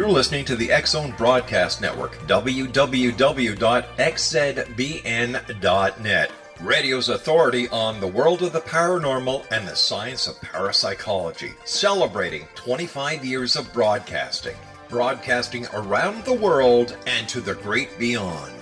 You're listening to the X-Zone Broadcast Network, www.xzbn.net. Radio's authority on the world of the paranormal and the science of parapsychology, celebrating 25 years of broadcasting. Broadcasting around the world and to the great beyond.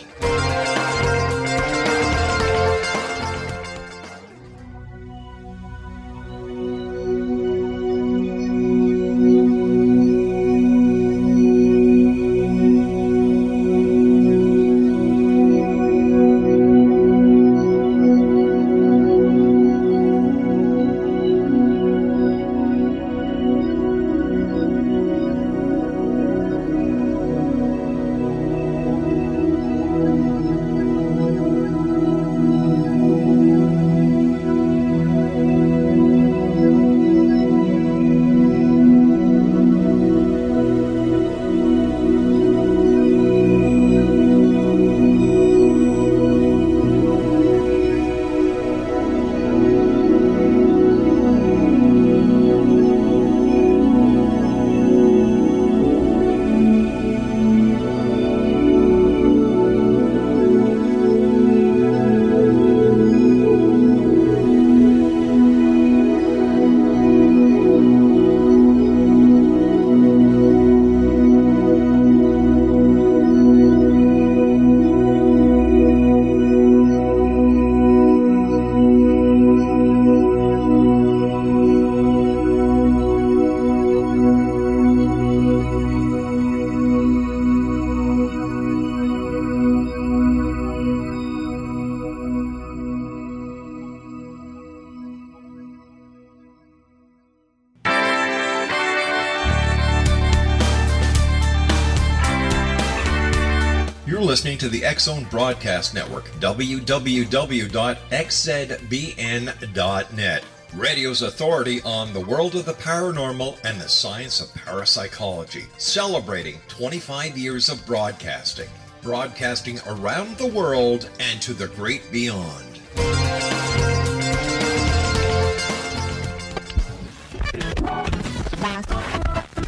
Listening to the X-Zone Broadcast Network, www.xzbn.net. Radio's authority on the world of the paranormal and the science of parapsychology, celebrating 25 years of broadcasting. Broadcasting around the world and to the great beyond.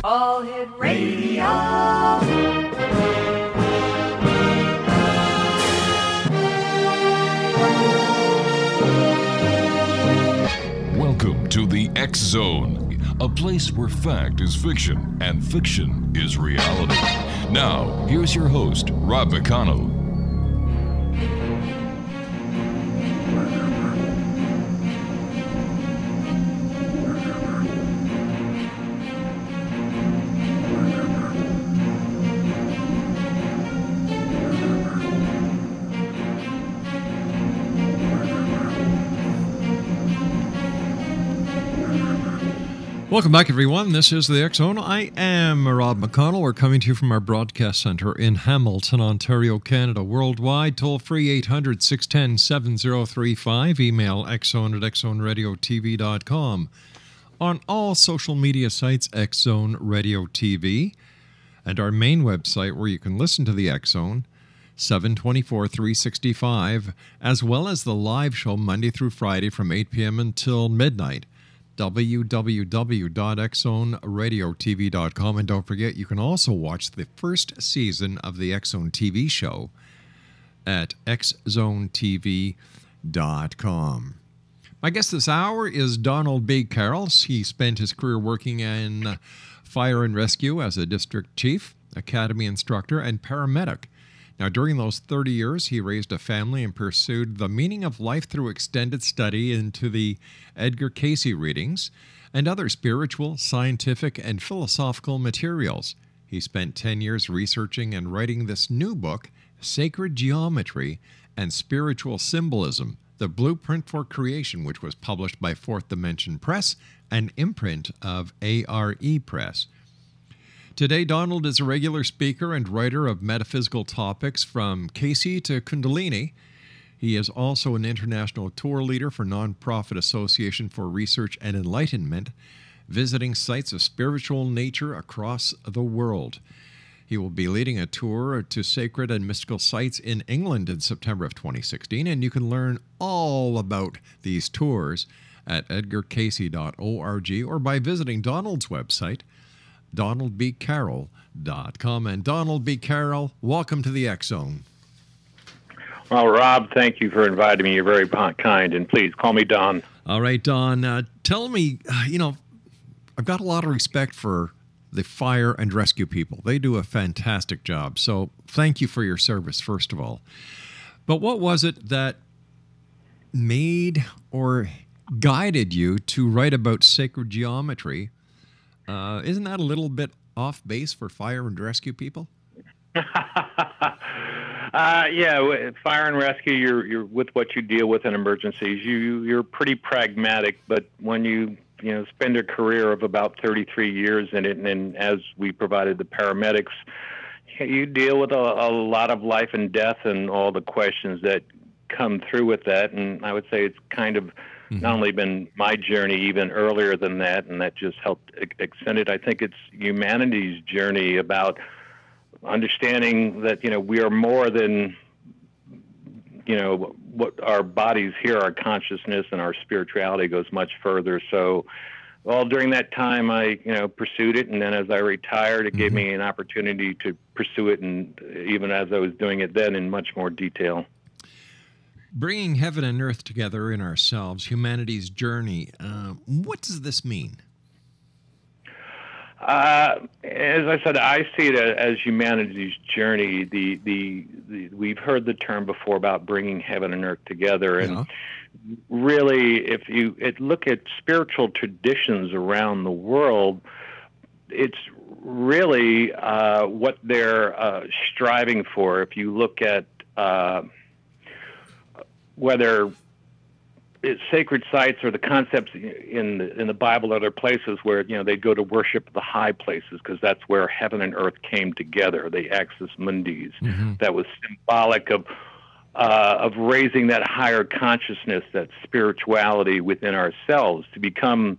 All Hit Radio. Welcome to the X-Zone, a place where fact is fiction and fiction is reality. Now, here's your host, Rob McConnell. Welcome back, everyone. This is the X-Zone. I am Rob McConnell. We're coming to you from our broadcast center in Hamilton, Ontario, Canada. Worldwide, toll-free 800-610-7035. Email xzone@xzoneradiotv.com. On all social media sites, X-Zone Radio TV. And our main website where you can listen to the X-Zone, 7/24/365, as well as the live show Monday through Friday from 8 p.m. until midnight. www.xzoneradiotv.com. And don't forget, you can also watch the first season of the X-Zone TV show at xzonetv.com. My guest this hour is Donald B. Carroll. He spent his career working in fire and rescue as a district chief, academy instructor, and paramedic. Now, during those 30 years, he raised a family and pursued the meaning of life through extended study into the Edgar Cayce readings and other spiritual, scientific, and philosophical materials. He spent 10 years researching and writing this new book, Sacred Geometry and Spiritual Symbolism, The Blueprint for Creation, which was published by Fourth Dimension Press, an imprint of ARE Press. Today, Donald is a regular speaker and writer of metaphysical topics from Cayce to Kundalini. He is also an international tour leader for Nonprofit Association for Research and Enlightenment, visiting sites of spiritual nature across the world. He will be leading a tour to sacred and mystical sites in England in September of 2016, and you can learn all about these tours at edgarcayce.org or by visiting Donald's website, DonaldBCarroll.com. And Donald B. Carroll, welcome to the X Zone. Well, Rob, thank you for inviting me. You're very kind, and please call me Don. All right, Don, tell me, I've got a lot of respect for the fire and rescue people. They do a fantastic job. So thank you for your service, first of all. But what was it that made or guided you to write about sacred geometry? Isn't that a little bit off base for fire and rescue people? Yeah, fire and rescue, you're with what you deal with in emergencies. You're pretty pragmatic, but when you spend a career of about 33 years in it, and as we provided the paramedics, you deal with a lot of life and death and all the questions that come through with that. And I would say it's kind of not only been my journey even earlier than that, and that just helped extend it. I think it's humanity's journey about understanding that, we are more than, what our bodies here, our consciousness and our spirituality goes much further. So, during that time, I, pursued it. And then as I retired, it gave me an opportunity to pursue it. And even as I was doing it then in much more detail. Bringing heaven and earth together in ourselves, humanity's journey. What does this mean? As I said, I see it as humanity's journey. We've heard the term before about bringing heaven and earth together, and really, if you look at spiritual traditions around the world, it's really what they're striving for. If you look at whether it's sacred sites or the concepts in the Bible, other places where they go to worship the high places because that's where heaven and earth came together. The axis mundis, that was symbolic of raising that higher consciousness, that spirituality within ourselves to become.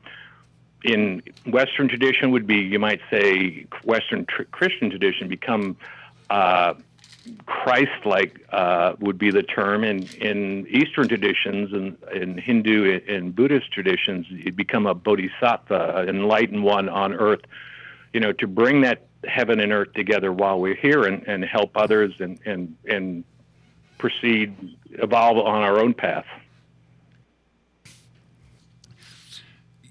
In Western tradition would be, you might say, Western Christian tradition, become Christ-like would be the term. In Eastern traditions and in Hindu and Buddhist traditions, you become a bodhisattva, an enlightened one on earth, to bring that heaven and earth together while we're here and help others and evolve on our own path.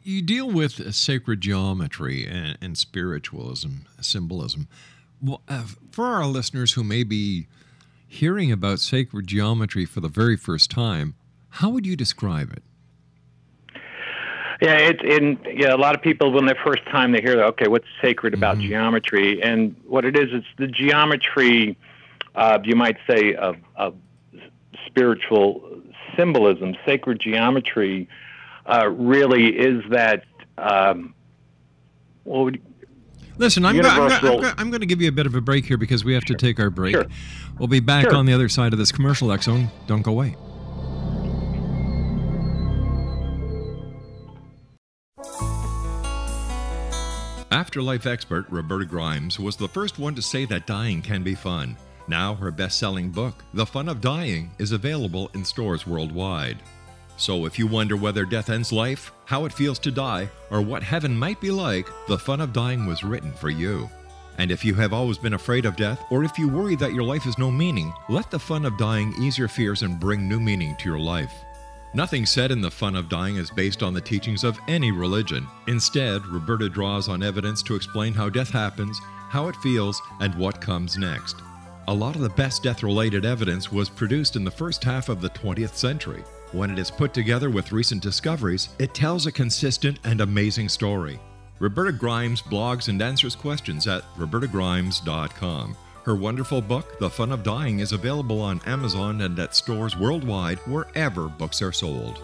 You deal with sacred geometry and spiritualism, symbolism. Well, for our listeners who may be hearing about sacred geometry for the very first time, how would you describe it? Yeah, a lot of people, when the first time they hear, okay, what's sacred about geometry? And what it is, it's the geometry, you might say, of spiritual symbolism. Sacred geometry really is that. Listen, I'm going to give you a bit of a break here because we have to take our break. Sure. We'll be back on the other side of this commercial, X Zone. Don't go away. Afterlife expert Roberta Grimes was the first one to say that dying can be fun. Now her best-selling book, The Fun of Dying, is available in stores worldwide. So if you wonder whether death ends life, how it feels to die, or what heaven might be like, The Fun of Dying was written for you. And if you have always been afraid of death, or if you worry that your life has no meaning, let The Fun of Dying ease your fears and bring new meaning to your life. Nothing said in The Fun of Dying is based on the teachings of any religion. Instead, Roberta draws on evidence to explain how death happens, how it feels, and what comes next. A lot of the best death-related evidence was produced in the first half of the 20th century. When it is put together with recent discoveries, it tells a consistent and amazing story. Roberta Grimes blogs and answers questions at robertagrimes.com. Her wonderful book, The Fun of Dying, is available on Amazon and at stores worldwide wherever books are sold.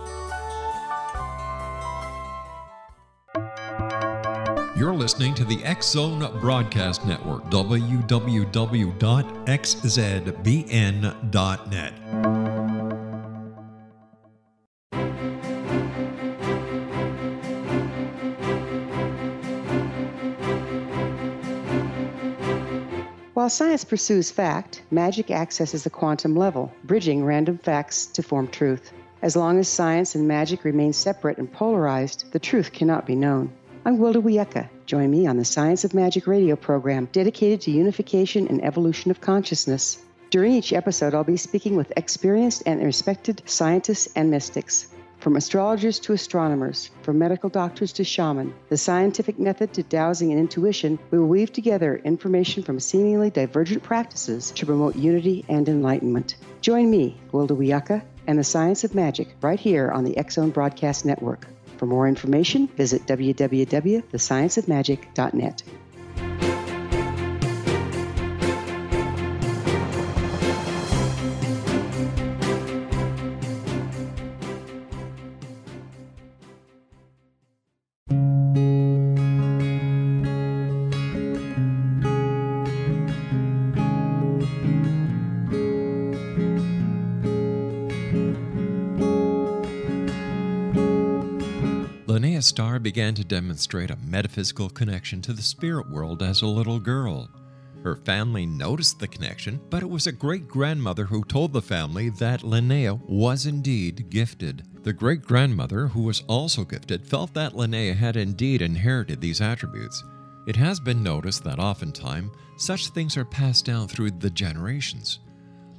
You're listening to the X Zone Broadcast Network, www.xzbn.net. While science pursues fact, magic accesses the quantum level, bridging random facts to form truth. As long as science and magic remain separate and polarized, the truth cannot be known. I'm Wilda Wiecka. Join me on the Science of Magic radio program dedicated to unification and evolution of consciousness. During each episode, I'll be speaking with experienced and respected scientists and mystics. From astrologers to astronomers, from medical doctors to shaman, the scientific method to dowsing and intuition, we will weave together information from seemingly divergent practices to promote unity and enlightenment. Join me, Wilda Wiecka, and the Science of Magic right here on the X Zone Broadcast Network. For more information, visit www.thescienceofmagic.net. Starr began to demonstrate a metaphysical connection to the spirit world as a little girl. Her family noticed the connection, but it was a great-grandmother who told the family that Linnea was indeed gifted. The great-grandmother, who was also gifted, felt that Linnea had indeed inherited these attributes. It has been noticed that oftentimes such things are passed down through the generations.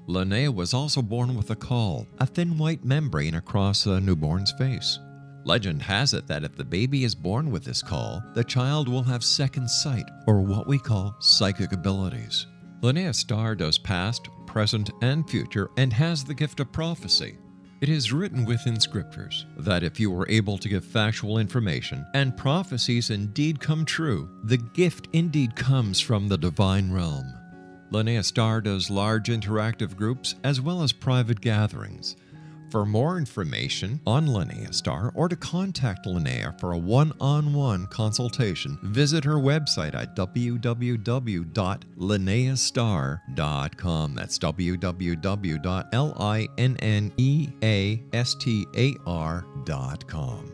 Linnea was also born with a caul, a thin white membrane across a newborn's face. Legend has it that if the baby is born with this caul, the child will have second sight, or what we call psychic abilities. Linnea Starr does past, present, and future, and has the gift of prophecy. It is written within scriptures that if you are able to give factual information, and prophecies indeed come true, the gift indeed comes from the divine realm. Linnea Starr does large interactive groups as well as private gatherings. For more information on Linnea Starr or to contact Linnea for a one-on-one consultation, visit her website at www.linneastar.com. That's www.linneastar.com.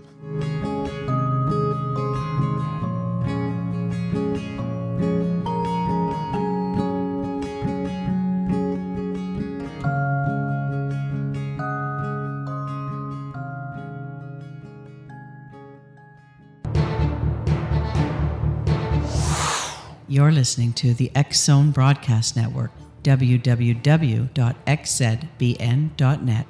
You're listening to the X Zone Broadcast Network, www.xzbn.net.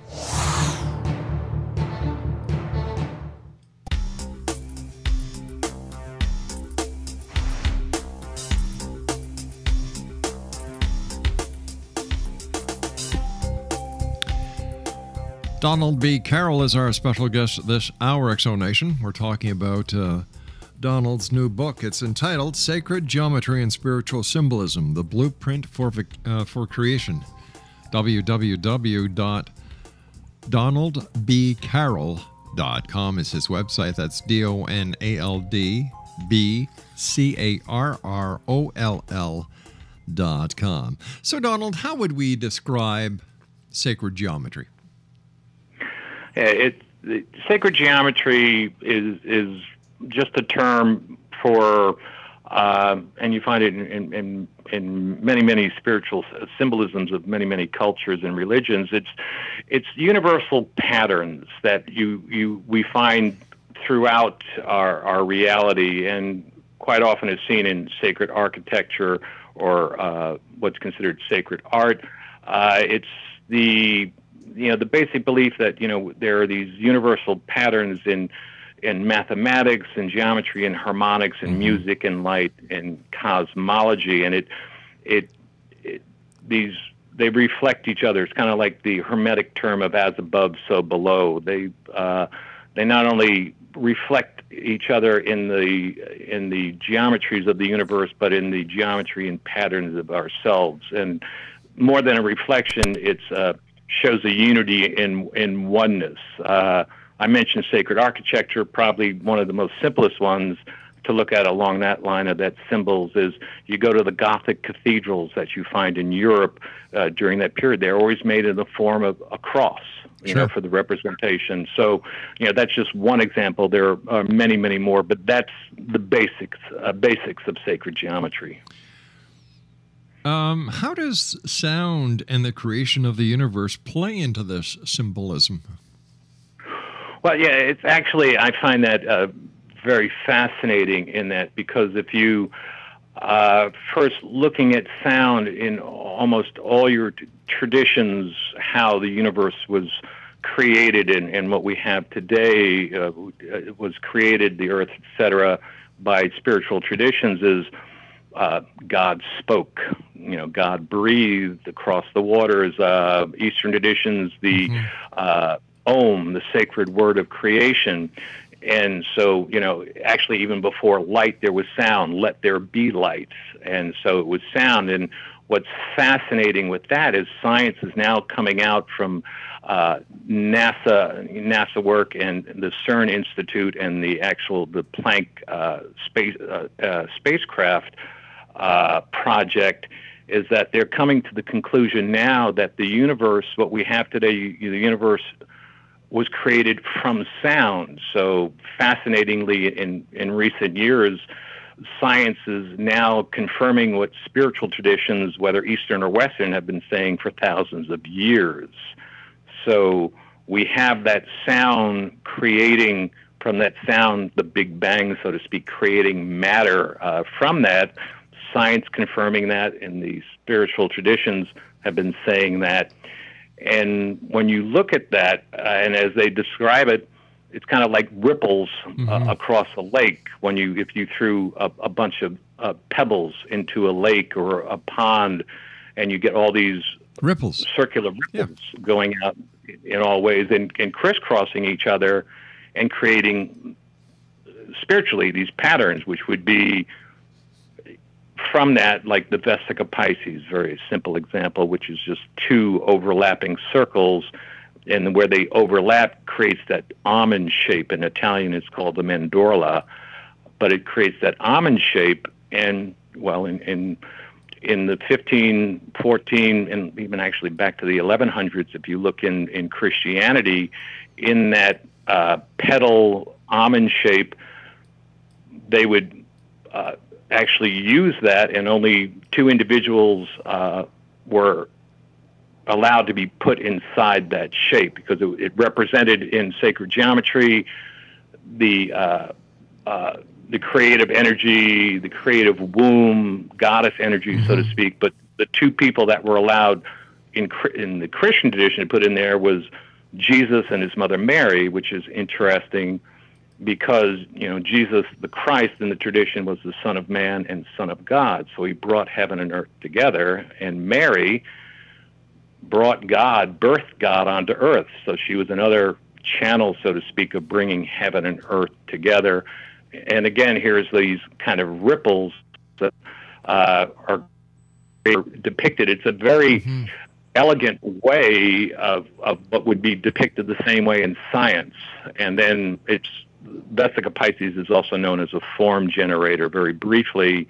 Donald B. Carroll is our special guest this hour, Exonation. We're talking about Donald's new book. It's entitled Sacred Geometry and Spiritual Symbolism, The Blueprint for Creation. www.donaldbcarroll.com is his website. That's DonaldBCarroll.com. So, Donald, how would we describe sacred geometry? Sacred geometry is just a term for, and you find it in many spiritual symbolisms of many cultures and religions. It's universal patterns that we find throughout our reality, and quite often is seen in sacred architecture or what's considered sacred art. It's the basic belief that there are these universal patterns in mathematics and geometry and harmonics and music and light and cosmology, and they reflect each other. It's kind of like the Hermetic term of as above, so below. They not only reflect each other in the geometries of the universe, but in the geometry and patterns of ourselves. And more than a reflection, it shows a unity in oneness. I mentioned sacred architecture. Probably one of the most simplest ones to look at along that line of that symbols is you go to the Gothic cathedrals that you find in Europe during that period. They're always made in the form of a cross, for the representation. So, that's just one example. There are many more, but that's the basics of sacred geometry. How does sound and the creation of the universe play into this symbolism? Well, yeah, it's actually, I find that very fascinating in that, because if you first looking at sound in almost all your traditions, how the universe was created and what we have today was created, the earth, etc., by spiritual traditions, is God spoke. God breathed across the waters. Eastern traditions, the Om, the sacred word of creation. And so, actually even before light, there was sound. Let there be light. And so it was sound. And what's fascinating with that is science is now coming out from NASA work and the CERN Institute and the Planck spacecraft project, is that they're coming to the conclusion now that the universe, what we have today, the universe was created from sound. So fascinatingly, in recent years, science is now confirming what spiritual traditions, whether Eastern or Western, have been saying for thousands of years. So we have that sound creating, from that sound, the Big Bang, so to speak, creating matter from that. Science confirming that, and the spiritual traditions have been saying that. And when you look at that, and as they describe it, it's kind of like ripples across a lake. If you threw a bunch of pebbles into a lake or a pond, and you get all these ripples, circular ripples going out in all ways and crisscrossing each other and creating spiritually these patterns, which would be from that, like the Vesica Pisces, very simple example, which is just two overlapping circles, and where they overlap creates that almond shape. In Italian, it's called the mandorla, but it creates that almond shape. And well, in the 15, 14, and even actually back to the 1100s, if you look in Christianity, in that petal almond shape, they would actually use that, and only two individuals were allowed to be put inside that shape, because it represented in sacred geometry the creative energy, the creative womb, goddess energy, so to speak. But the two people that were allowed in the Christian tradition to put in there was Jesus and his mother Mary, which is interesting, because Jesus the Christ in the tradition was the Son of Man and Son of God, so he brought heaven and earth together. And Mary brought God, birthed God onto earth, so she was another channel, so to speak, of bringing heaven and earth together. And again, here's these kind of ripples that are depicted. It's a very elegant way of what would be depicted the same way in science. And then Vesica Pisces is also known as a form generator. Very briefly,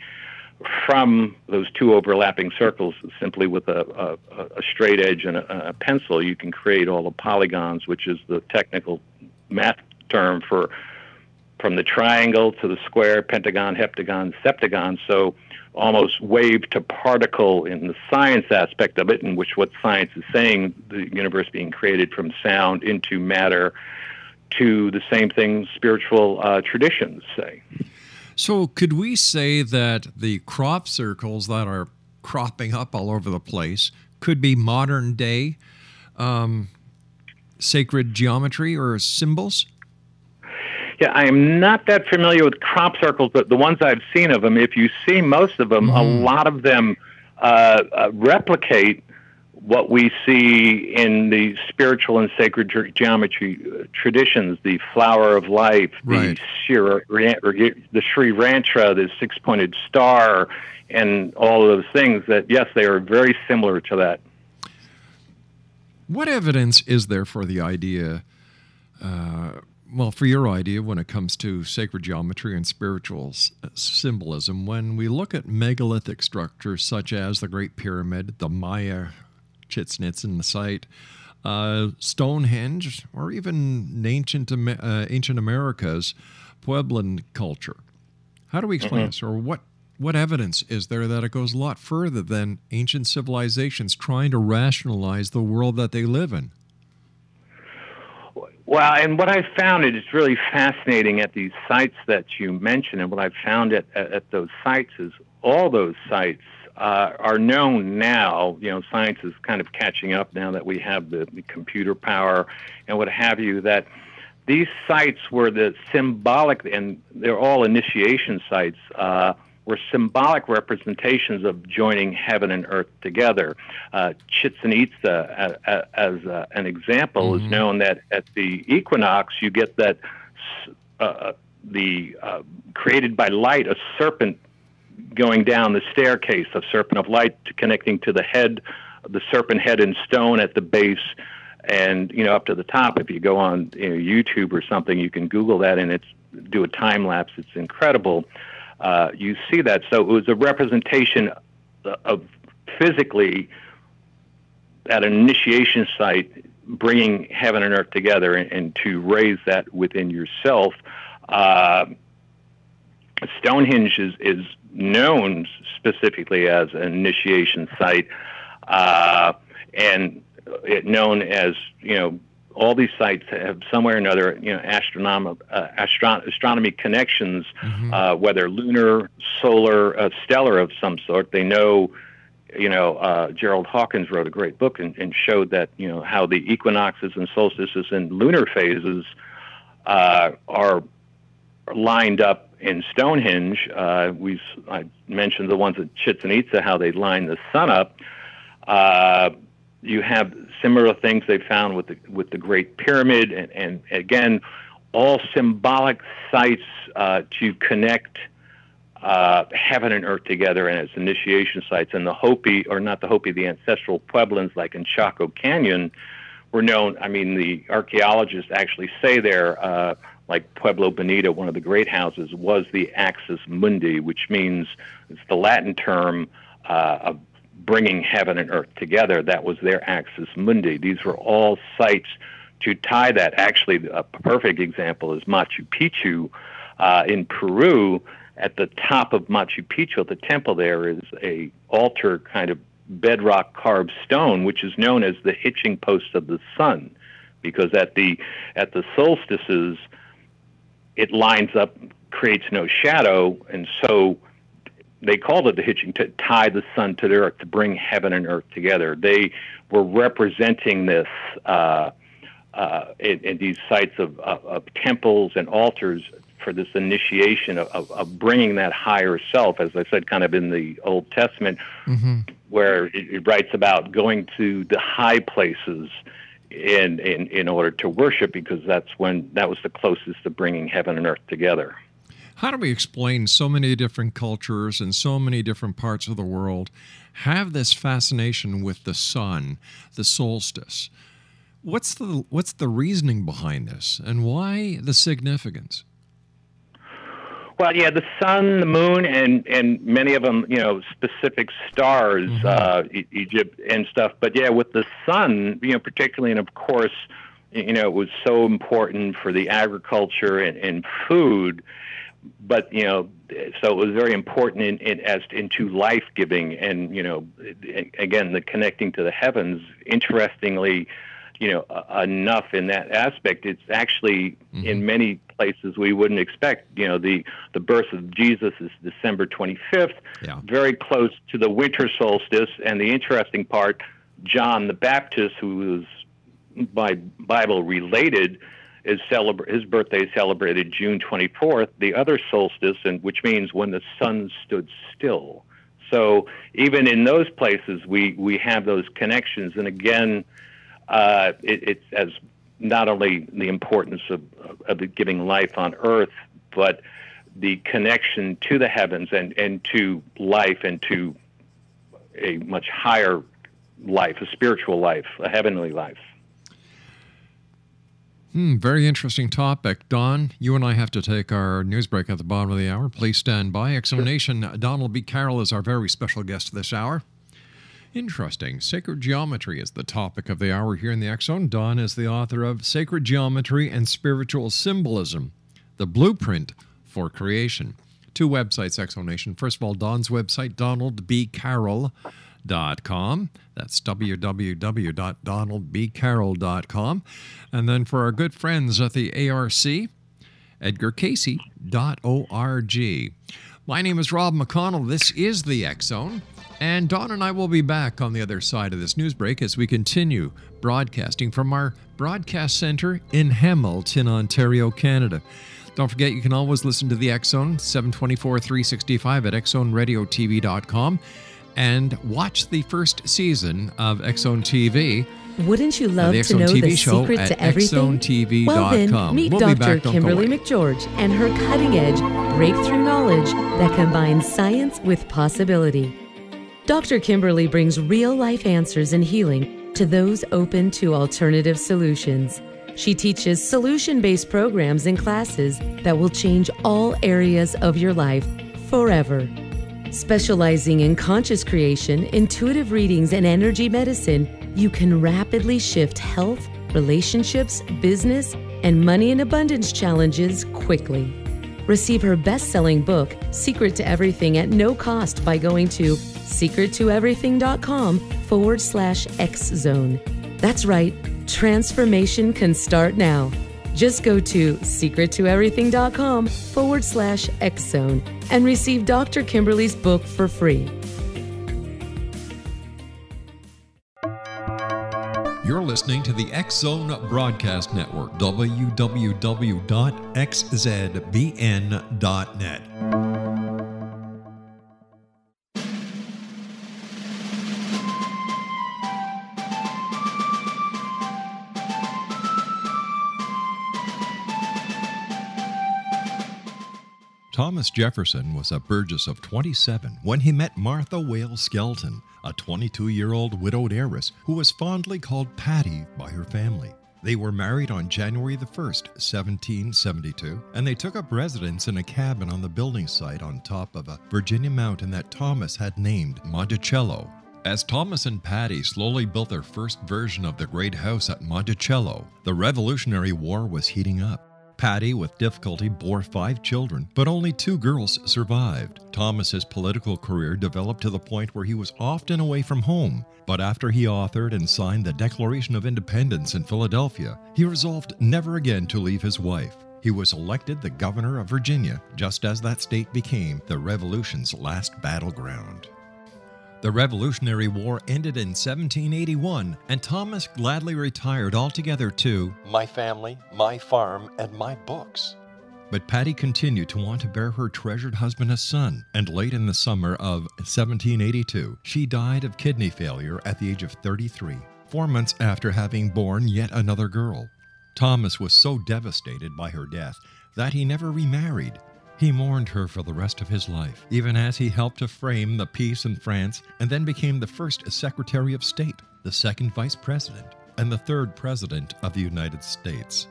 from those two overlapping circles, simply with a straight edge and a pencil, you can create all the polygons, which is the technical math term from the triangle to the square, pentagon, heptagon, septagon. So almost wave to particle in the science aspect of it, in which what science is saying, the universe being created from sound into matter, to the same thing spiritual traditions say. So could we say that the crop circles that are cropping up all over the place could be modern day sacred geometry or symbols? Yeah, I am not that familiar with crop circles, but the ones I've seen of them, if you see most of them, a lot of them replicate what we see in the spiritual and sacred geometry traditions, the flower of life, the Sri Rantra, the six-pointed star, and all of those things, that, yes, they are very similar to that. What evidence is there for the idea, for your idea when it comes to sacred geometry and spiritual symbolism, when we look at megalithic structures such as the Great Pyramid, the Maya Chichen Itza site, Stonehenge, or even ancient America's Puebloan culture? How do we explain this? Or what evidence is there that it goes a lot further than ancient civilizations trying to rationalize the world that they live in? Well, and what I found is it's really fascinating at these sites that you mentioned, and what I found at those sites is all those sites are known now. You know, science is kind of catching up now that we have the computer power and what have you, that these sites were the symbolic, and they're all initiation sites, were symbolic representations of joining heaven and earth together. Chichen Itza, as an example, is known that at the equinox you get that created by light, a serpent going down the staircase, a serpent of light connecting to the head, the serpent head in stone at the base, and up to the top. If you go on YouTube or something, you can Google that and do a time lapse. It's incredible. You see that. So it was a representation of physically at an initiation site, bringing heaven and earth together and to raise that within yourself. Stonehenge is known specifically as an initiation site, and it known as, all these sites have somewhere or another, astronomy connections, whether lunar, solar, stellar of some sort. They know, Gerald Hawkins wrote a great book and showed that, how the equinoxes and solstices and lunar phases are lined up in Stonehenge. I mentioned the ones at Chichen Itza, how they line the sun up. You have similar things they found with the Great Pyramid, and again, all symbolic sites to connect heaven and earth together, and as initiation sites. And the Hopi, or not the Hopi, the ancestral Pueblans, like in Chaco Canyon, were known. I mean, the archaeologists actually say there, like Pueblo Bonito, one of the great houses, was the Axis Mundi, which means, it's the Latin term of bringing heaven and earth together. That was their Axis Mundi. These were all sites to tie that. Actually, a perfect example is Machu Picchu in Peru. At the top of Machu Picchu, at the temple there, is a altar, kind of bedrock carved stone, which is known as the hitching post of the sun, because at the solstices it lines up, creates no shadow, and so they called it the hitching, to tie the sun to the earth, to bring heaven and earth together. They were representing this in these sites of temples and altars for this initiation of bringing that higher self, as I said, kind of in the Old Testament, where it writes about going to the high places in order to worship, because that was the closest to bringing heaven and earth together. How do we explain so many different cultures and so many different parts of the world have this fascination with the sun, the solstice? What's the reasoning behind this, and why the significance? Well, yeah, the sun, the moon, and many of them, specific stars, Egypt and stuff. But yeah, with the sun, particularly, and of course, it was so important for the agriculture and food. But so it was very important into life giving, and again, the connecting to the heavens. Interestingly, enough in that aspect, it's actually in many places we wouldn't expect. The birth of Jesus is December 25th, very close to the winter solstice. And the interesting part, John the Baptist, who was by Bible related, his birthday is celebrated June 24th, the other solstice, and which means when the sun stood still. So even in those places, we have those connections. And again, it's as not only the importance of giving life on earth, but the connection to the heavens and to life, and to a much higher life, a spiritual life, a heavenly life. Very interesting topic. Don, you and I have to take our news break at the bottom of the hour. Please stand by. X-Zone Nation, Donald B. Carroll is our very special guest this hour. Interesting. Sacred geometry is the topic of the hour here in the X-Zone. Don is the author of Sacred Geometry and Spiritual Symbolism, the Blueprint for Creation. Two websites, X-Zone Nation. First of all, Don's website, donaldbcarroll.com. www.donaldbcarroll.com. That's www.donaldbcarroll.com. And then for our good friends at the ARC, edgarcasey.org. My name is Rob McConnell. This is the X Zone. And Don and I will be back on the other side of this news break as we continue broadcasting from our broadcast center in Hamilton, Ontario, Canada. Don't forget, you can always listen to the X Zone 724-365 at xzoneradiotv.com and watch the first season of X Zone TV. Wouldn't you love to know the secret to everything? Well then, meet Dr. Kimberly McGeorge and her cutting-edge breakthrough knowledge that combines science with possibility. Dr. Kimberly brings real-life answers and healing to those open to alternative solutions. She teaches solution-based programs and classes that will change all areas of your life forever. Specializing in conscious creation, intuitive readings, and energy medicine, you can rapidly shift health, relationships, business, and money and abundance challenges quickly. Receive her best-selling book, Secret to Everything, at no cost by going to secrettoeverything.com/X-Zone. That's right, transformation can start now. Just go to secrettoeverything.com/X-Zone and receive Dr. Kimberly's book for free. You're listening to the X Zone Broadcast Network, www.xzbn.net. Thomas Jefferson was a Burgess of 27 when he met Martha Wales Skelton, a 22-year-old widowed heiress who was fondly called Patty by her family. They were married on January the 1st, 1772, and they took up residence in a cabin on the building site on top of a Virginia mountain that Thomas had named Monticello. As Thomas and Patty slowly built their first version of the great house at Monticello, the Revolutionary War was heating up. Patty, with difficulty, bore 5 children, but only 2 girls survived. Thomas's political career developed to the point where he was often away from home, but after he authored and signed the Declaration of Independence in Philadelphia, he resolved never again to leave his wife. He was elected the governor of Virginia, just as that state became the Revolution's last battleground. The Revolutionary War ended in 1781, and Thomas gladly retired altogether to "my family, my farm, and my books." But Patty continued to want to bear her treasured husband a son, and late in the summer of 1782, she died of kidney failure at the age of 33, 4 months after having borne yet another girl. Thomas was so devastated by her death that he never remarried. He mourned her for the rest of his life, even as he helped to frame the peace in France and then became the first Secretary of State, the second Vice President, and the third President of the United States.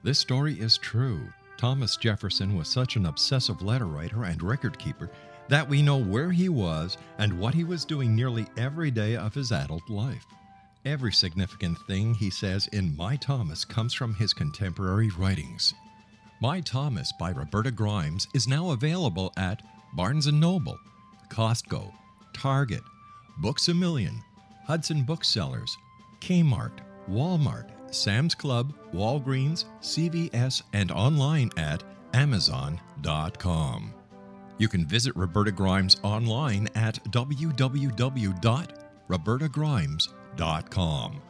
This story is true. Thomas Jefferson was such an obsessive letter writer and record keeper that we know where he was and what he was doing nearly every day of his adult life. Every significant thing he says in My Thomas comes from his contemporary writings. My Thomas by Roberta Grimes is now available at Barnes & Noble, Costco, Target, Books A Million, Hudson Booksellers, Kmart, Walmart, Sam's Club, Walgreens, CVS, and online at Amazon.com. You can visit Roberta Grimes online at www.robertagrimes.com.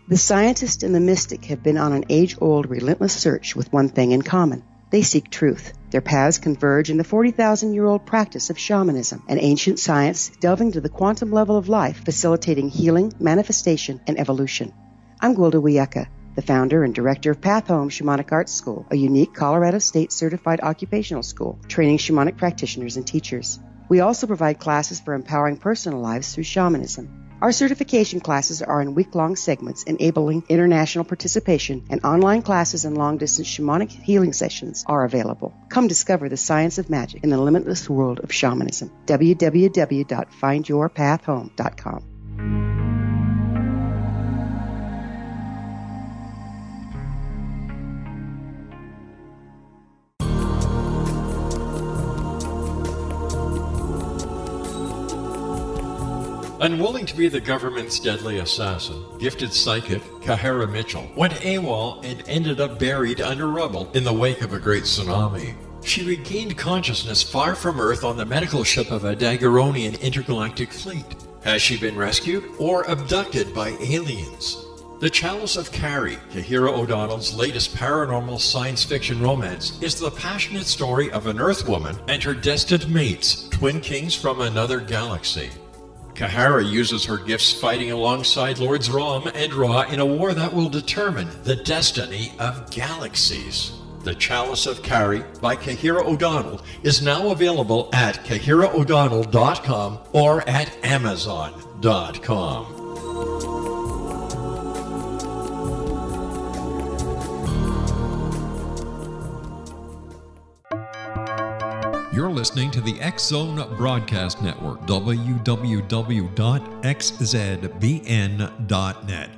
The scientist and the mystic have been on an age-old, relentless search with one thing in common. They seek truth. Their paths converge in the 40,000-year-old practice of shamanism, an ancient science delving to the quantum level of life, facilitating healing, manifestation, and evolution. I'm Gwilda Wiyaka, the founder and director of Path Home Shamanic Arts School, a unique Colorado State-certified occupational school, training shamanic practitioners and teachers. We also provide classes for empowering personal lives through shamanism. Our certification classes are in week-long segments enabling international participation, and online classes and long-distance shamanic healing sessions are available. Come discover the science of magic in the limitless world of shamanism. www.findyourpathhome.com. Unwilling to be the government's deadly assassin, gifted psychic Kahara Mitchell went AWOL and ended up buried under rubble in the wake of a great tsunami. She regained consciousness far from Earth on the medical ship of a Daguerrean intergalactic fleet. Has she been rescued or abducted by aliens? The Chalice of Carrie, Kahira O'Donnell's latest paranormal science fiction romance, is the passionate story of an Earth woman and her destined mates, twin kings from another galaxy. Kahara uses her gifts fighting alongside Lords Rom and Ra in a war that will determine the destiny of galaxies. The Chalice of Carrie by Kahira O'Donnell is now available at KahiraO'Donnell.com or at Amazon.com. You're listening to the X-Zone Broadcast Network, www.xzbn.net.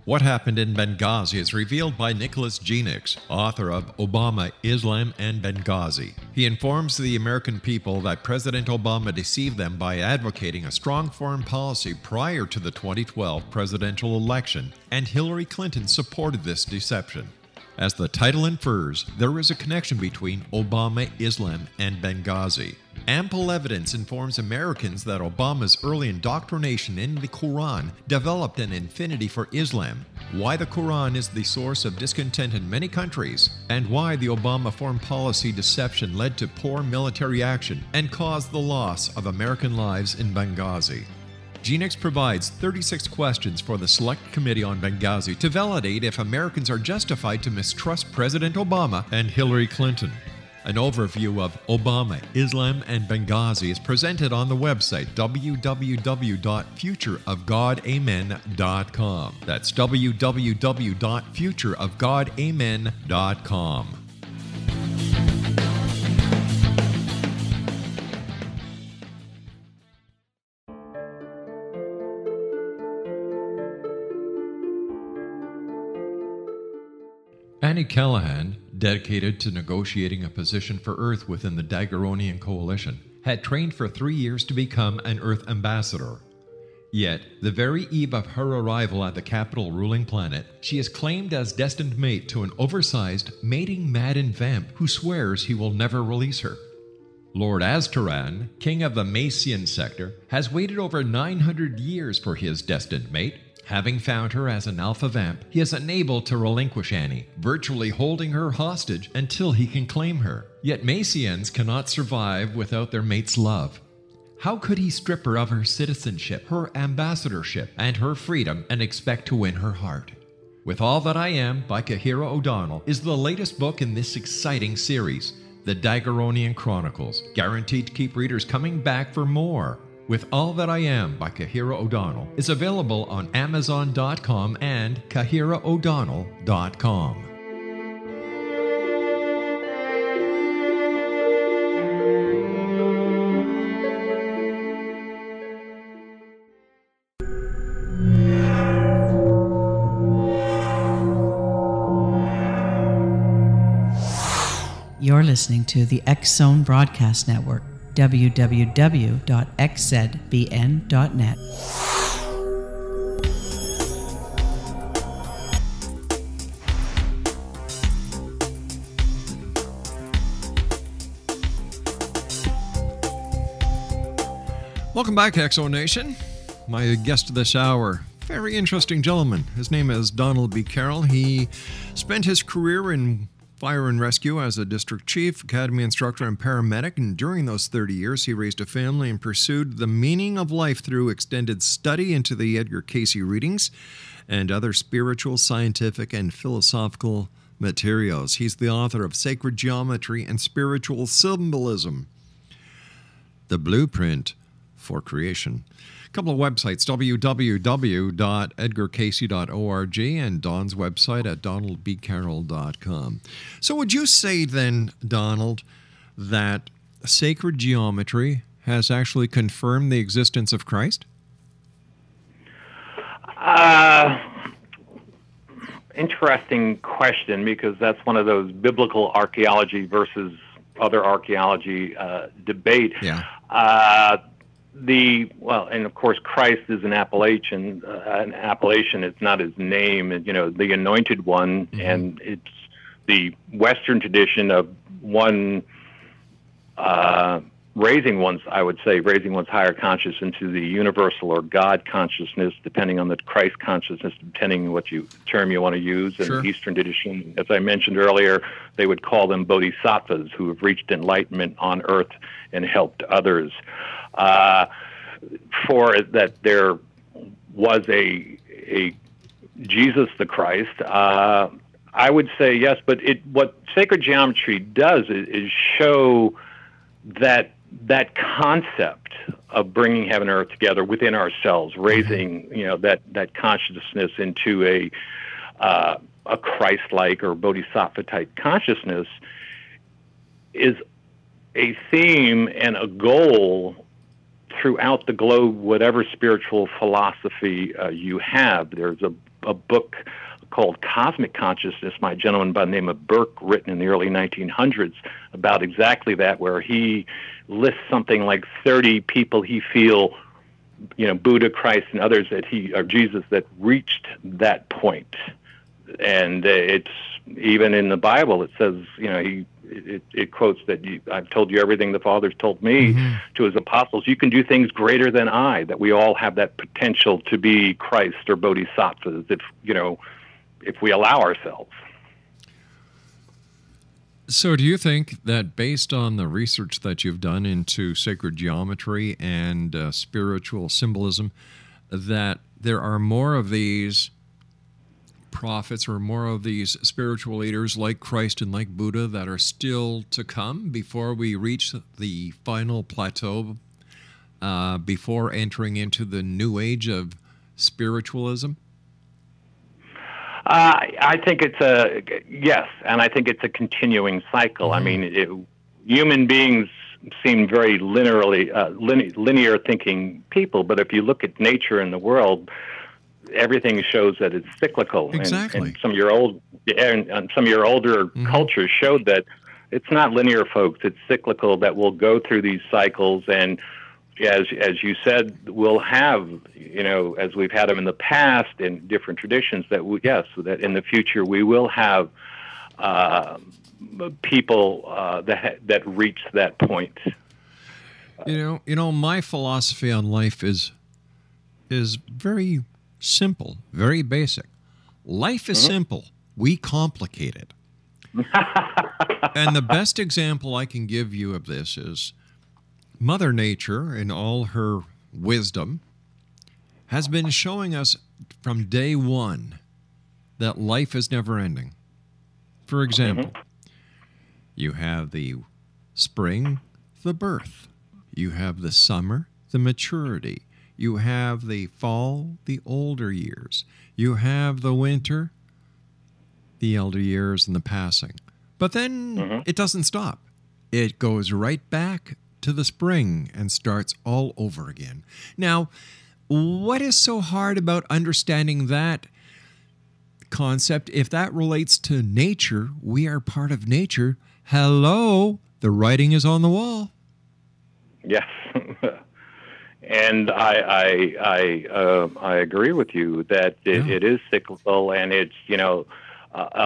What Happened in Benghazi is revealed by Nicholas Genix, author of Obama, Islam, and Benghazi. He informs the American people that President Obama deceived them by advocating a strong foreign policy prior to the 2012 presidential election, and Hillary Clinton supported this deception. As the title infers, there is a connection between Obama, Islam, and Benghazi. Ample evidence informs Americans that Obama's early indoctrination in the Quran developed an affinity for Islam, why the Quran is the source of discontent in many countries, and why the Obama foreign policy deception led to poor military action and caused the loss of American lives in Benghazi. Genix provides 36 questions for the Select Committee on Benghazi to validate if Americans are justified to mistrust President Obama and Hillary Clinton. An overview of Obama, Islam, and Benghazi is presented on the website www.futureofgodamen.com. That's www.futureofgodamen.com. Annie Callahan, dedicated to negotiating a position for Earth within the Daguerrean Coalition, had trained for 3 years to become an Earth ambassador. Yet, the very eve of her arrival at the capital ruling planet, she is claimed as destined mate to an oversized, mating-maddened vamp who swears he will never release her. Lord Aztaran, king of the Macian sector, has waited over 900 years for his destined mate. Having found her as an alpha vamp, he is unable to relinquish Annie, virtually holding her hostage until he can claim her. Yet Macians cannot survive without their mate's love. How could he strip her of her citizenship, her ambassadorship, and her freedom and expect to win her heart? With All That I Am by Kahira O'Donnell is the latest book in this exciting series, The Daguerrean Chronicles, guaranteed to keep readers coming back for more. With All That I Am by Kahira O'Donnell is available on Amazon.com and KahiraO'Donnell.com. You're listening to the X-Zone Broadcast Network, www.xzbn.net. Welcome back, Exo Nation. My guest this hour, very interesting gentleman. His name is Donald B. Carroll. He spent his career in fire and rescue as a district chief, academy instructor, and paramedic. And during those 30 years, he raised a family and pursued the meaning of life through extended study into the Edgar Cayce readings and other spiritual, scientific, and philosophical materials. He's the author of Sacred Geometry and Spiritual Symbolism, The Blueprint for Creation. A couple of websites, www.edgarcayce.org and Don's website at donaldbcarroll.com. So would you say then, Donald, that sacred geometry has actually confirmed the existence of Christ? Interesting question, because that's one of those biblical archaeology versus other archaeology debate. Yeah. And of course, Christ is an appellation. It's not his name. The Anointed One, and it's the Western tradition of one raising one's higher consciousness into the universal or God consciousness, depending on the Christ consciousness, depending on what term you want to use. In Sure. the Eastern tradition, as I mentioned earlier, they would call them bodhisattvas, who have reached enlightenment on earth and helped others. For that there was a Jesus the Christ, I would say yes, but what sacred geometry does is show that concept of bringing heaven and earth together within ourselves, raising that consciousness into a Christ-like or bodhisattva-type consciousness, is a theme and a goal throughout the globe, whatever spiritual philosophy you have. There's a book called Cosmic Consciousness by a gentleman by the name of Burke, written in the early 1900s, about exactly that, where he lists something like 30 people he feel, Buddha, Christ, and others or Jesus, that reached that point. And it's even in the Bible, it says, it quotes that I've told you everything the Father's told me to his apostles. You can do things greater than I. That we all have that potential to be Christ or bodhisattvas if we allow ourselves. So do you think that based on the research that you've done into sacred geometry and spiritual symbolism, that there are more of these prophets or more of these spiritual leaders like Christ and like Buddha that are still to come before we reach the final plateau, before entering into the new age of spiritualism? I think yes, and I think it's a continuing cycle. I mean, human beings seem very linear thinking people, but if you look at nature and the world, everything shows that it's cyclical. Exactly. And some of your older cultures showed that it's not linear, folks. It's cyclical, that we'll go through these cycles, and as you said, we'll have, as we've had them in the past in different traditions, that that in the future we will have people that reach that point. My philosophy on life is very simple, very basic. Life is simple. We complicate it. And the best example I can give you of this is Mother Nature, in all her wisdom, has been showing us from day one that life is never ending. For example, you have the spring, the birth. You have the summer, the maturity. You have the fall, the older years. You have the winter, the elder years, and the passing. But then it doesn't stop. It goes right back to the spring and starts all over again. Now, what is so hard about understanding that concept? If that relates to nature, we are part of nature. Hello, the writing is on the wall. Yes. And I agree with you that it is cyclical, and it's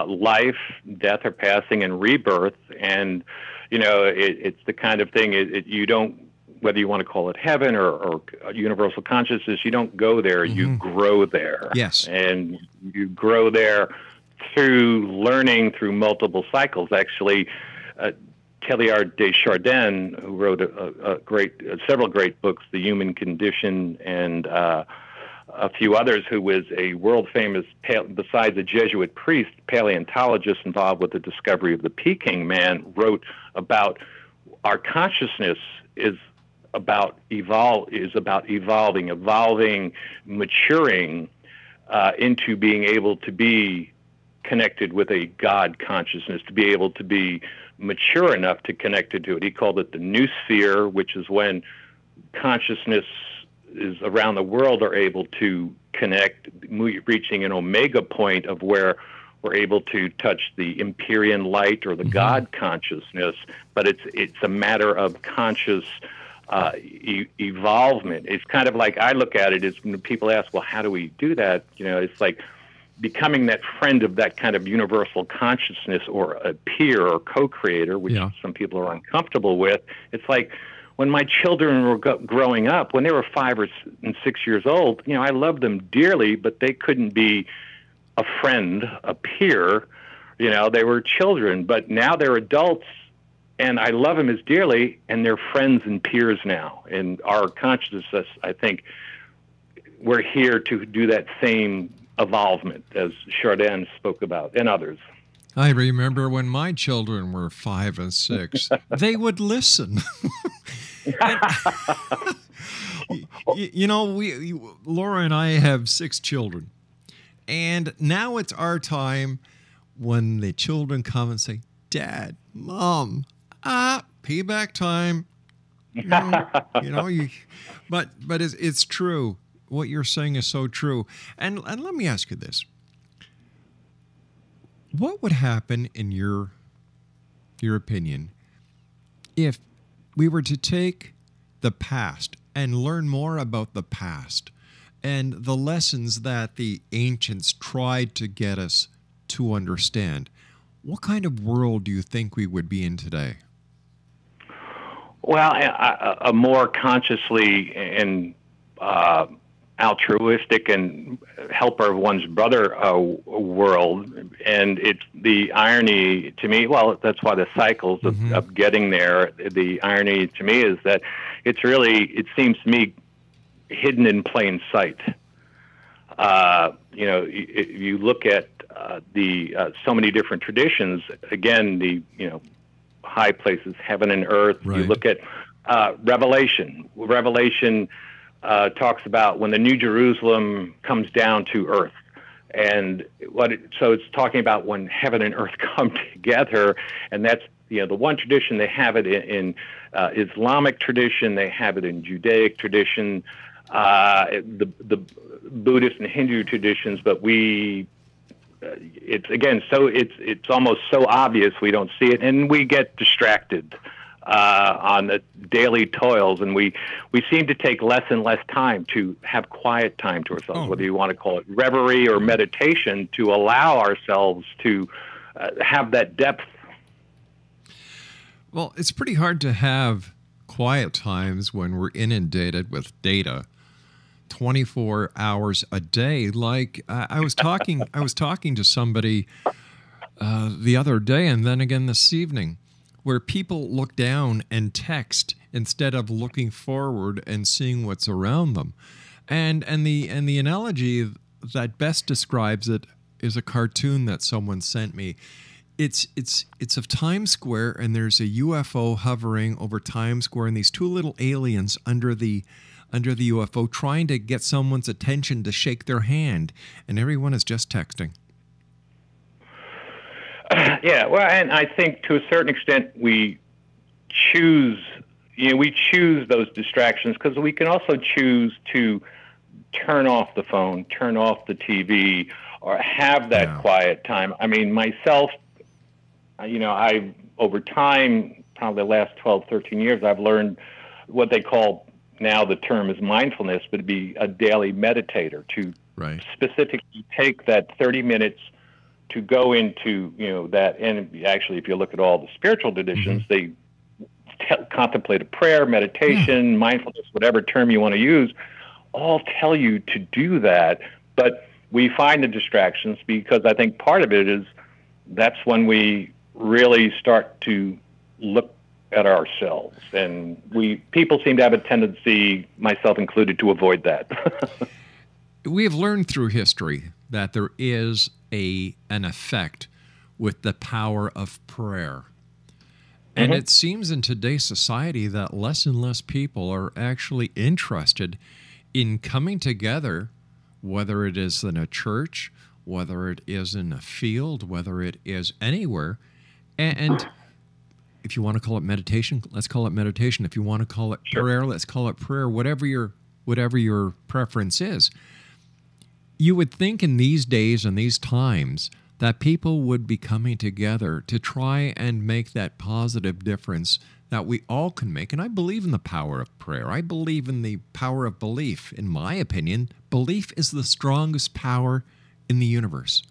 life, death, or passing, and rebirth, and it's the kind of thing you don't, whether you want to call it heaven or universal consciousness, you don't go there, you grow there. Yes, and you grow there through learning through multiple cycles. Actually, Teilhard de Chardin, who wrote several great books, The Human Condition, and a few others, who was a world-famous, besides a Jesuit priest, paleontologist involved with the discovery of the Peking man, wrote about our consciousness is about evolving, maturing into being able to be connected with a God consciousness, to be able to be mature enough to connect to it. He called it the new sphere, which is when consciousness is around the world are able to connect, reaching an omega point of where we're able to touch the Empyrean light or the God consciousness, but it's a matter of conscious evolvement. It's kind of like, I look at it as when people ask, well, how do we do that? It's like becoming that friend of that kind of universal consciousness, or a peer or co-creator, which some people are uncomfortable with. It's like, when my children were growing up, when they were 5 or 6 years old, I loved them dearly, but they couldn't be a friend, a peer. They were children, but now they're adults, and I love them as dearly, and they're friends and peers now. And our consciousness, I think, we're here to do that same evolvement, as Chardin spoke about, and others. I remember when my children were 5 and 6, they would listen. Laura and I have 6 children, and now it's our time when the children come and say, Dad, Mom, payback time. But it's true. What you're saying is so true. And let me ask you this. What would happen, in your opinion, if we were to take the past and learn more about the past and the lessons that the ancients tried to get us to understand? What kind of world do you think we would be in today? Well, a more consciously and altruistic and helper of one's brother world. And it's the irony to me, well, that's why the cycles of getting there, the irony to me is that it's really, it seems to me, hidden in plain sight. You look at so many different traditions, again, the high places, heaven and earth. Right. You look at Revelation. Revelation talks about when the New Jerusalem comes down to earth, and so it's talking about when heaven and earth come together, and that's the one tradition. They have it in Islamic tradition, they have it in Judaic tradition, the Buddhist and Hindu traditions, but it's again, so it's almost so obvious we don't see it, and we get distracted on the daily toils, and we seem to take less and less time to have quiet time to ourselves, whether you want to call it reverie or meditation, to allow ourselves to have that depth. Well, it's pretty hard to have quiet times when we're inundated with data 24 hours a day. Like I was talking to somebody the other day, and then again this evening, where people look down and text instead of looking forward and seeing what's around them. And the analogy that best describes it is a cartoon that someone sent me. It's of Times Square, and there's a UFO hovering over Times Square, and these two little aliens under the UFO trying to get someone's attention to shake their hand, and everyone is just texting. Yeah, well, and I think to a certain extent we choose those distractions, because we can also choose to turn off the phone, turn off the TV, or have that quiet time. I mean, myself, I've over time, probably the last 12, 13 years, I've learned what they call, now the term is mindfulness, but to be a daily meditator, to specifically take that 30 minutes to go into, that. And actually, if you look at all the spiritual traditions, they contemplate a prayer, meditation, mindfulness, whatever term you want to use, all tell you to do that. But we find the distractions, because I think part of it is that's when we really start to look at ourselves, and people seem to have a tendency, myself included, to avoid that. We have learned through history that there is an effect with the power of prayer. And it seems in today's society that less and less people are actually interested in coming together, whether it is in a church, whether it is in a field, whether it is anywhere. And if you want to call it meditation, let's call it meditation. If you want to call it prayer, let's call it prayer, whatever your preference is. You would think in these days and these times that people would be coming together to try and make that positive difference that we all can make. And I believe in the power of prayer. I believe in the power of belief. In my opinion, belief is the strongest power in the universe.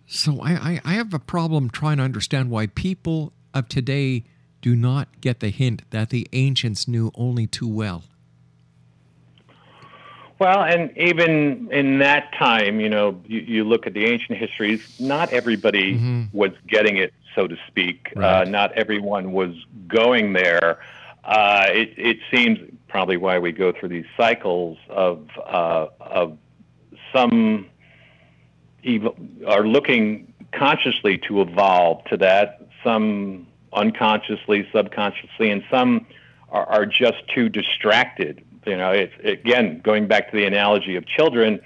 So I have a problem trying to understand why people of today do not get the hint that the ancients knew only too well. Well, and even in that time, you look at the ancient histories, not everybody was getting it, so to speak. Right. Not everyone was going there. It seems probably why we go through these cycles of some are looking consciously to evolve to that, some unconsciously, subconsciously, and some are just too distracted. It's, again, going back to the analogy of children,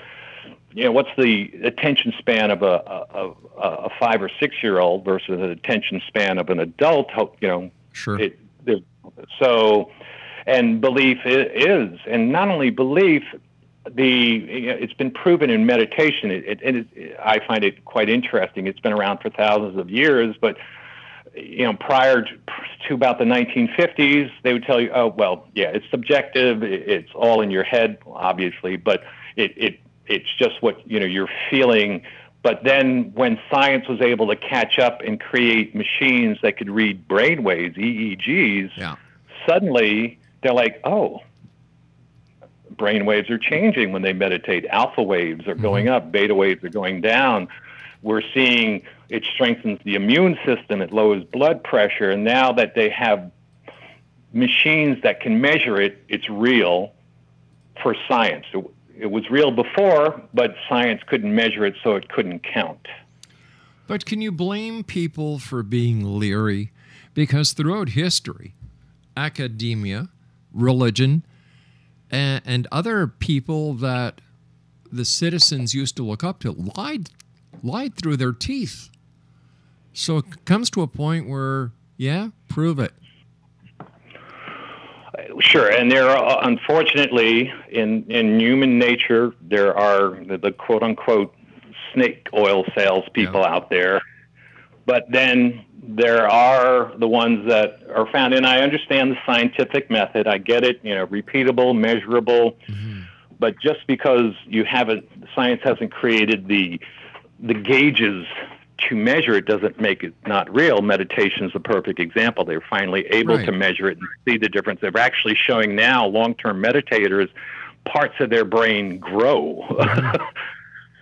what's the attention span of a 5 or 6 year old versus the attention span of an adult? Sure. And belief is, and not only belief, it's been proven in meditation. I find it quite interesting. It's been around for thousands of years, but prior to about the 1950s, they would tell you, oh, well, yeah, it's subjective. It's all in your head, obviously, but it's just what, you're feeling. But then when science was able to catch up and create machines that could read brainwaves, EEGs, suddenly they're like, oh, brainwaves are changing when they meditate. Alpha waves are going up. Beta waves are going down. We're seeing it strengthens the immune system. It lowers blood pressure. And now that they have machines that can measure it, it's real for science. It was real before, but science couldn't measure it, so it couldn't count. But can you blame people for being leery? Because throughout history, academia, religion, and other people that the citizens used to look up to lied through their teeth. So it comes to a point where, prove it. Sure, and there are, unfortunately, in human nature, there are the quote-unquote snake oil salespeople out there. But then there are the ones that are found, and I understand the scientific method. I get it, repeatable, measurable. But just because science hasn't created the gauges to measure it doesn't make it not real. Meditation is a perfect example. They're finally able to measure it and see the difference. They're actually showing now, long-term meditators, parts of their brain grow.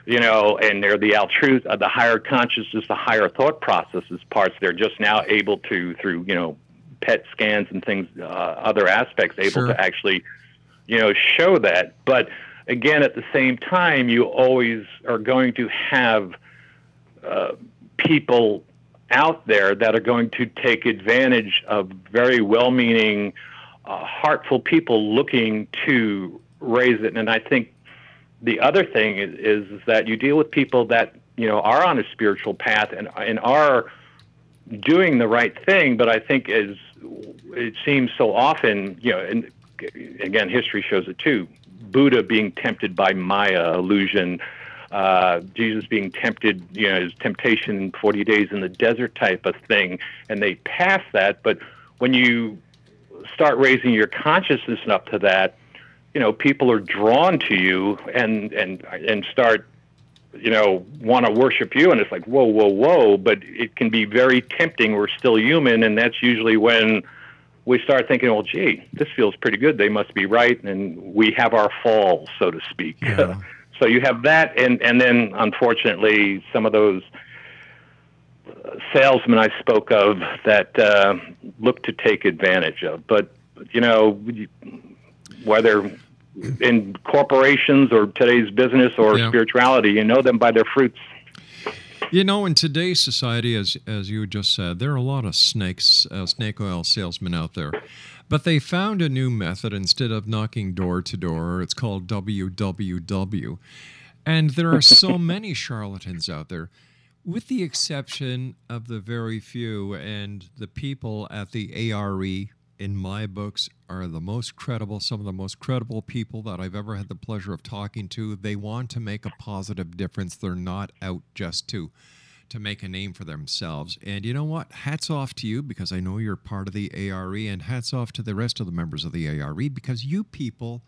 And they're the higher consciousness, the higher thought processes parts. They're just now able to, through, PET scans and things, other aspects, able to actually, show that. But again, at the same time, you always are going to have people out there that are going to take advantage of very well-meaning, heartful people looking to raise it. And I think the other thing is that you deal with people that are on a spiritual path and are doing the right thing. But I think it seems so often, and again, history shows it too. Buddha being tempted by Maya illusion. Jesus being tempted, his temptation 40 days in the desert type of thing, and they pass that. But when you start raising your consciousness up to that, people are drawn to you and start, want to worship you, and it's like, whoa, whoa, whoa. But it can be very tempting. We're still human, and that's usually when we start thinking, well, gee, this feels pretty good. They must be right, and we have our fall, so to speak. So you have that, and then unfortunately some of those salesmen I spoke of that look to take advantage of. But whether in corporations or today's business or spirituality, you know them by their fruits. In today's society, as you just said, there are a lot of snake oil salesmen out there. But they found a new method instead of knocking door to door. It's called WWW. And there are so many charlatans out there, with the exception of the very few. And the people at the ARE, in my books, are the most credible, some of the most credible people that I've ever had the pleasure of talking to. They want to make a positive difference. They're not out just to make a name for themselves. And you know what? Hats off to you, because I know you're part of the ARE, and hats off to the rest of the members of the ARE, because you people,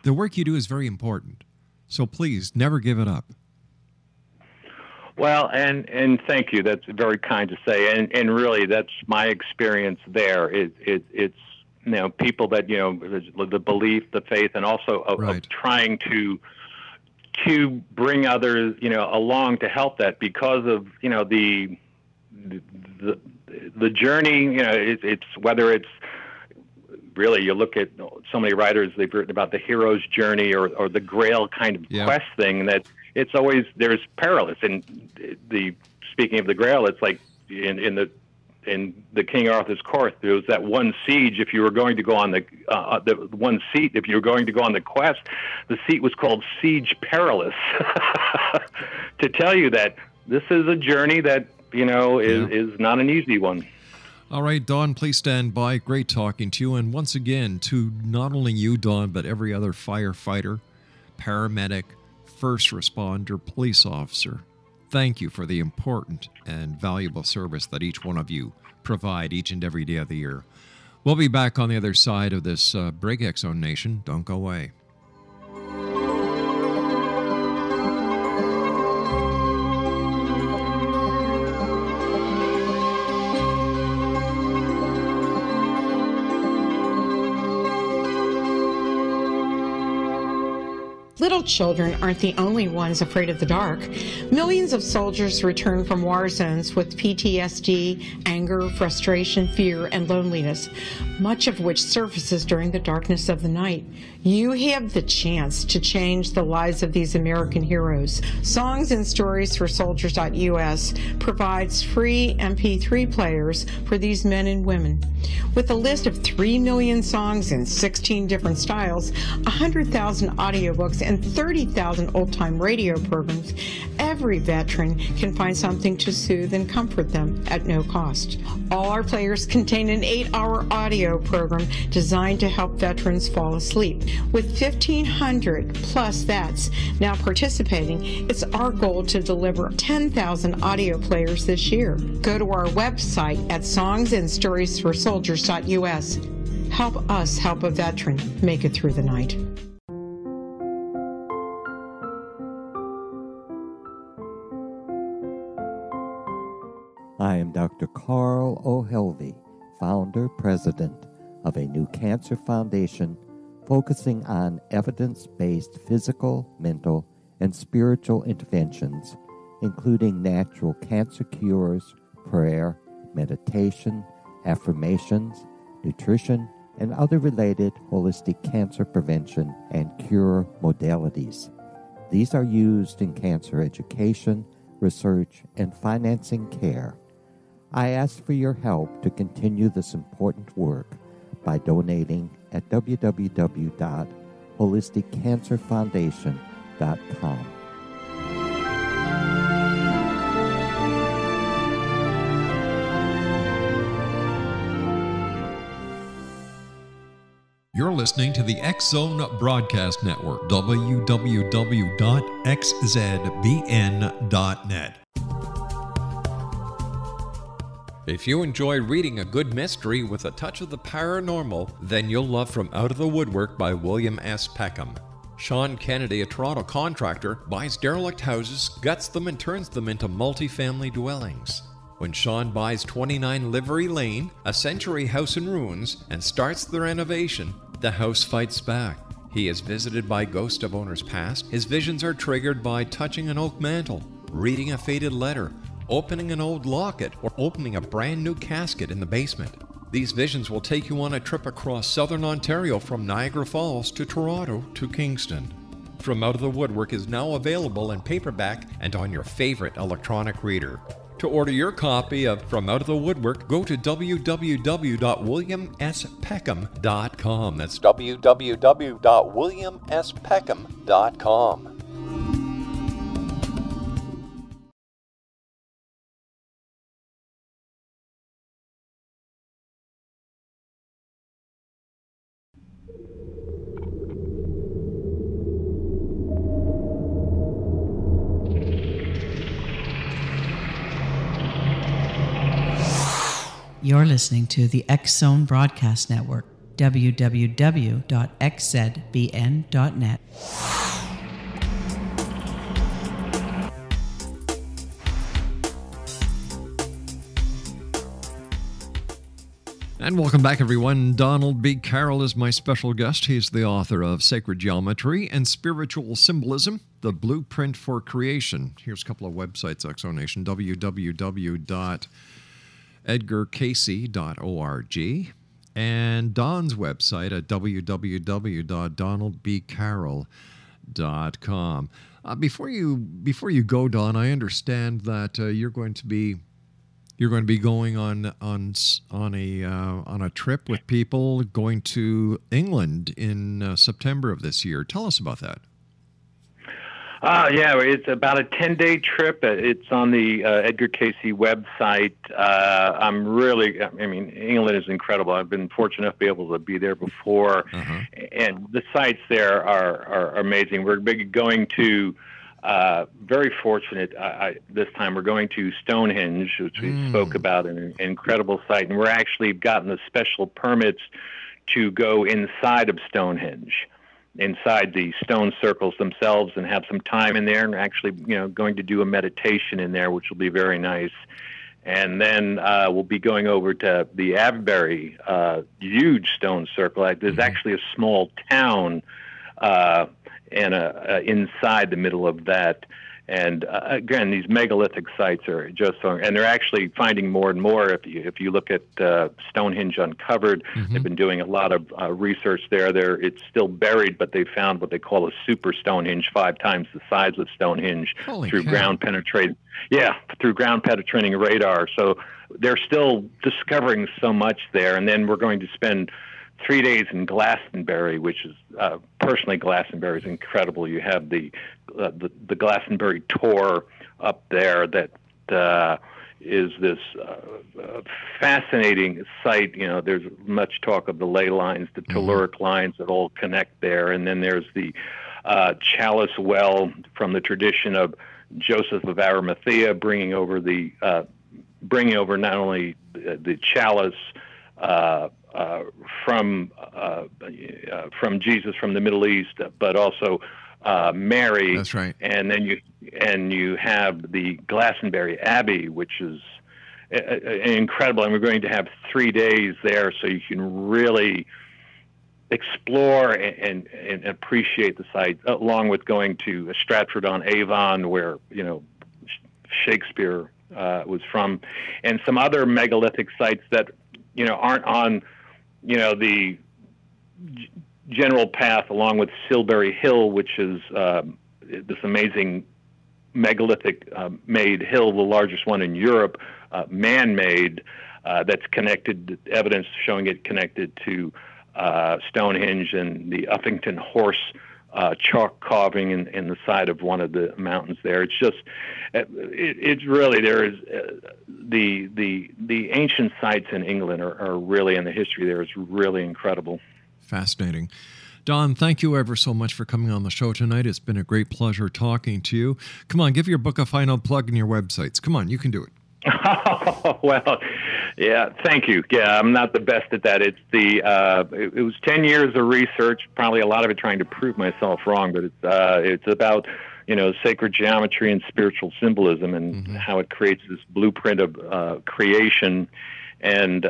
the work you do is very important. So please, never give it up. Well, and thank you. That's very kind to say. And really, that's my experience there. It's people that, the belief, the faith, and also of trying to bring others, along to help that, because of, the journey, it's whether it's really, you look at so many writers, they've written about the hero's journey or the Grail kind of quest thing, that it's always, there's perilous. And speaking of the Grail, it's like in the King Arthur's court, there was that one siege. If you were going to go on the one seat, if you were going to go on the quest, the seat was called Siege Perilous, to tell you that this is a journey that is not an easy one. All right, Don, please stand by. Great talking to you. And once again, to not only you, Don, but every other firefighter, paramedic, first responder, police officer, thank you for the important and valuable service that each one of you provide each and every day of the year. We'll be back on the other side of this break, X Zone Nation. Don't go away. Little children aren't the only ones afraid of the dark. Millions of soldiers return from war zones with PTSD, anger, frustration, fear, and loneliness, much of which surfaces during the darkness of the night. You have the chance to change the lives of these American heroes. Songs and Stories for Soldiers.us provides free MP3 players for these men and women. With a list of 3 million songs in 16 different styles, 100,000 audiobooks, and 30,000 old-time radio programs, every veteran can find something to soothe and comfort them at no cost. All our players contain an 8-hour audio program designed to help veterans fall asleep. With 1,500 plus vets now participating, it's our goal to deliver 10,000 audio players this year. Go to our website at songsandstoriesforsoldiers.us. Help us help a veteran make it through the night. I am Dr. Carl O'Helvey, founder, president of a new cancer foundation focusing on evidence-based physical, mental, and spiritual interventions, including natural cancer cures, prayer, meditation, affirmations, nutrition, and other related holistic cancer prevention and cure modalities. These are used in cancer education, research, and financing care. I ask for your help to continue this important work by donating at www.holisticcancerfoundation.com. You're listening to the X Zone Broadcast Network, www.xzbn.net. If you enjoy reading a good mystery with a touch of the paranormal, then you'll love From Out of the Woodwork by William S. Peckham. Sean Kennedy, a Toronto contractor, buys derelict houses, guts them, and turns them into multi-family dwellings. When Sean buys 29 Livery Lane, a century house in ruins, and starts the renovation, the house fights back. He is visited by ghosts of owners past. His visions are triggered by touching an oak mantle, reading a faded letter, opening an old locket, or opening a brand new casket in the basement. These visions will take you on a trip across southern Ontario from Niagara Falls to Toronto to Kingston. From Out of the Woodwork is now available in paperback and on your favorite electronic reader. To order your copy of From Out of the Woodwork, go to www.williamspeckham.com. That's www.williamspeckham.com. You're listening to the X-Zone Broadcast Network, www.xzbn.net. And welcome back, everyone. Donald B. Carroll is my special guest. He's the author of Sacred Geometry and Spiritual Symbolism, The Blueprint for Creation. Here's a couple of websites, Exonation, www.edgarcasey.org, and Don's website at www.donaldbcarroll.com. Before you go, Don, I understand that you're going to be going on a trip with people going to England in September of this year. Tell us about that. Yeah, it's about a 10-day trip. It's on the Edgar Cayce website. England is incredible. I've been fortunate enough to be able to be there before, and the sites there are amazing. We're going to, very fortunate this time, we're going to Stonehenge, which we spoke about, an incredible site, and we're actually gotten the special permits to go inside of Stonehenge, inside the stone circles themselves, and have some time in there, and actually, going to do a meditation in there, which will be very nice. And then we'll be going over to the Avebury, huge stone circle. There's actually a small town inside the middle of that. And again, these megalithic sites are just so, and they're actually finding more and more. If you look at Stonehenge Uncovered, they've been doing a lot of research there. It's still buried, but they found what they call a super Stonehenge, 5 times the size of Stonehenge, through ground penetrating radar. So they're still discovering so much there. And then we're going to spend 3 days in Glastonbury, which is personally, Glastonbury is incredible. You have the Glastonbury tour up there that is this fascinating site. There's much talk of the ley lines, the telluric lines that all connect there, and then there's the chalice well from the tradition of Joseph of Arimathea, bringing over not only the chalice from Jesus from the Middle East, but also Mary. That's right. And then you have the Glastonbury Abbey, which is incredible. And we're going to have 3 days there, so you can really explore and appreciate the site, along with going to Stratford-on-Avon, where Shakespeare was from, and some other megalithic sites that aren't on the general path, along with Silbury Hill, which is this amazing megalithic made hill, the largest one in Europe, man-made, that's connected, evidence showing it connected to Stonehenge and the Uffington horse chalk carving in the side of one of the mountains there. It's just, it's really, there is the ancient sites in England are really, and the history there is really incredible. Fascinating. Don, thank you ever so much for coming on the show tonight. It's been a great pleasure talking to you. Come on, give your book a final plug in your websites. Come on, you can do it. Well, yeah, thank you. Yeah, I'm not the best at that. It's it was 10 years of research, probably a lot of it trying to prove myself wrong, but it's about, sacred geometry and spiritual symbolism, and how it creates this blueprint of creation. And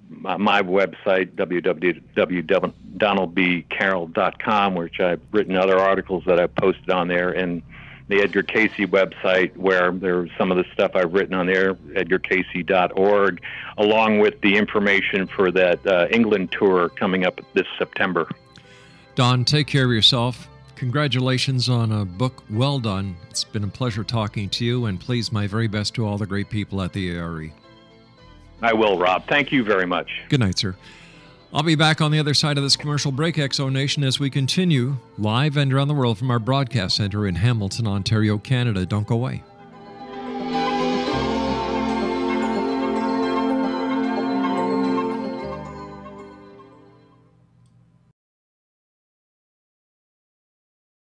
my website, www.donaldbcarroll.com, which I've written other articles that I've posted on there, and the Edgar Cayce website, where there's some of the stuff I've written on there, edgarcayce.org, along with the information for that England tour coming up this September. Don, take care of yourself. Congratulations on a book well done. It's been a pleasure talking to you, and please, my very best to all the great people at the ARE. I will, Rob. Thank you very much. Good night, sir. I'll be back on the other side of this commercial break, Exo Nation, as we continue live and around the world from our broadcast center in Hamilton, Ontario, Canada. Don't go away.